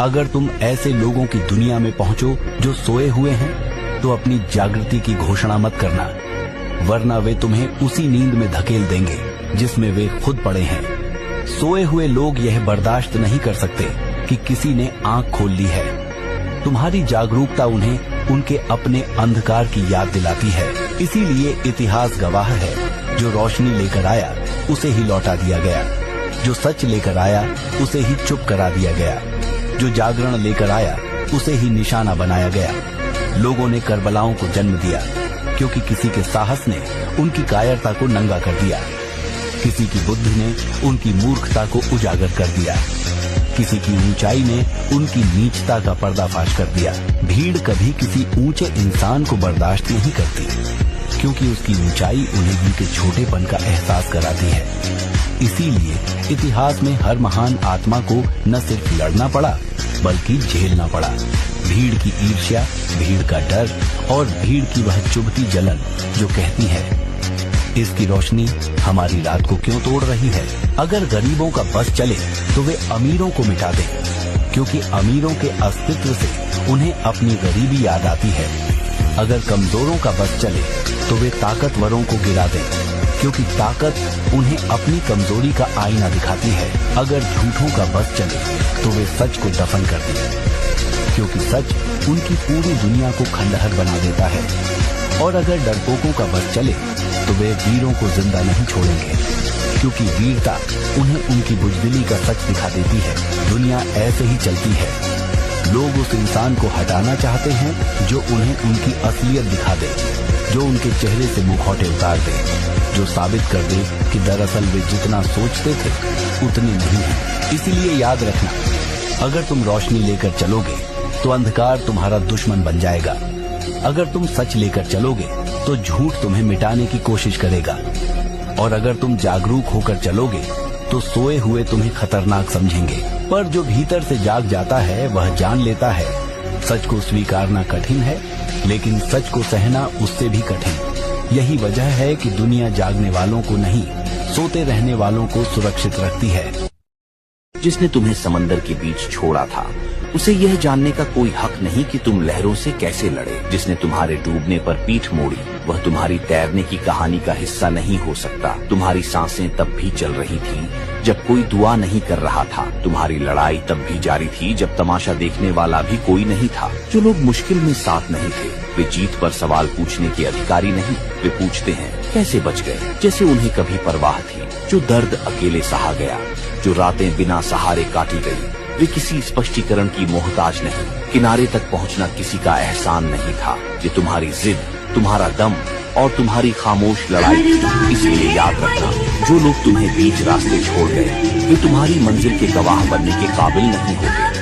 अगर तुम ऐसे लोगों की दुनिया में पहुंचो जो सोए हुए हैं, तो अपनी जागृति की घोषणा मत करना, वरना वे तुम्हें उसी नींद में धकेल देंगे जिसमें वे खुद पड़े हैं। सोए हुए लोग यह बर्दाश्त नहीं कर सकते कि किसी ने आंख खोल ली है। तुम्हारी जागरूकता उन्हें उनके अपने अंधकार की याद दिलाती है। इसीलिए इतिहास गवाह है, जो रोशनी लेकर आया उसे ही लौटा दिया गया, जो सच लेकर आया उसे ही चुप करा दिया गया, जो जागरण लेकर आया उसे ही निशाना बनाया गया। लोगों ने करबलाओं को जन्म दिया क्योंकि किसी के साहस ने उनकी कायरता को नंगा कर दिया, किसी की बुद्धि ने उनकी मूर्खता को उजागर कर दिया, किसी की ऊंचाई ने उनकी नीचता का पर्दाफाश कर दिया। भीड़ कभी किसी ऊंचे इंसान को बर्दाश्त नहीं करती, क्योंकि उसकी ऊंचाई उन्हें उनके छोटेपन का एहसास कराती है। इसीलिए इतिहास में हर महान आत्मा को न सिर्फ लड़ना पड़ा बल्कि झेलना पड़ा। भीड़ की ईर्ष्या, भीड़ का डर और भीड़ की वह चुभती जलन जो कहती है, इसकी रोशनी हमारी रात को क्यों तोड़ रही है। अगर गरीबों का बस चले तो वे अमीरों को मिटा दें, क्योंकि अमीरों के अस्तित्व से उन्हें अपनी गरीबी याद आती है। अगर कमजोरों का बस चले तो वे ताकतवरों को गिरा दें, क्योंकि ताकत उन्हें अपनी कमजोरी का आईना दिखाती है। अगर झूठों का बस चले तो वे सच को दफन कर दें, क्योंकि सच उनकी पूरी दुनिया को खंडहर बना देता है। और अगर डरपोकों का बस चले तो वे वीरों को जिंदा नहीं छोड़ेंगे, क्योंकि वीरता उन्हें उनकी बुजदिली का सच दिखा देती है। दुनिया ऐसे ही चलती है, लोग उस इंसान को हटाना चाहते हैं जो उन्हें उनकी असलियत दिखा दे, जो उनके चेहरे से मुखौटे उतार दे, जो साबित कर दे कि दरअसल वे जितना सोचते थे उतने नहीं हैं। इसीलिए याद रखना, अगर तुम रोशनी लेकर चलोगे तो अंधकार तुम्हारा दुश्मन बन जाएगा। अगर तुम सच लेकर चलोगे तो झूठ तुम्हें मिटाने की कोशिश करेगा। और अगर तुम जागरूक होकर चलोगे तो सोए हुए तुम्हें खतरनाक समझेंगे। पर जो भीतर से जाग जाता है वह जान लेता है, सच को स्वीकारना कठिन है, लेकिन सच को सहना उससे भी कठिन। यही वजह है कि दुनिया जागने वालों को नहीं, सोते रहने वालों को सुरक्षित रखती है। जिसने तुम्हें समंदर के बीच छोड़ा था, उसे यह जानने का कोई हक नहीं कि तुम लहरों से कैसे लड़े। जिसने तुम्हारे डूबने पर पीठ मोड़ी, वह तुम्हारी तैरने की कहानी का हिस्सा नहीं हो सकता। तुम्हारी सांसें तब भी चल रही थीं जब कोई दुआ नहीं कर रहा था। तुम्हारी लड़ाई तब भी जारी थी जब तमाशा देखने वाला भी कोई नहीं था। जो लोग मुश्किल में साथ नहीं थे, वे जीत पर सवाल पूछने के अधिकारी नहीं। वे पूछते हैं कैसे बच गए, जैसे उन्हें कभी परवाह थी। जो दर्द अकेले सहा गया, जो रातें बिना सहारे काटी गई, वे किसी स्पष्टीकरण की मोहताज नहीं। किनारे तक पहुंचना किसी का एहसान नहीं था। ये तुम्हारी जिद, तुम्हारा दम और तुम्हारी खामोश लड़ाई थी। इसलिए याद रखना, जो लोग तुम्हें बीच रास्ते छोड़ गए, वे तुम्हारी मंजिल के गवाह बनने के काबिल नहीं होते।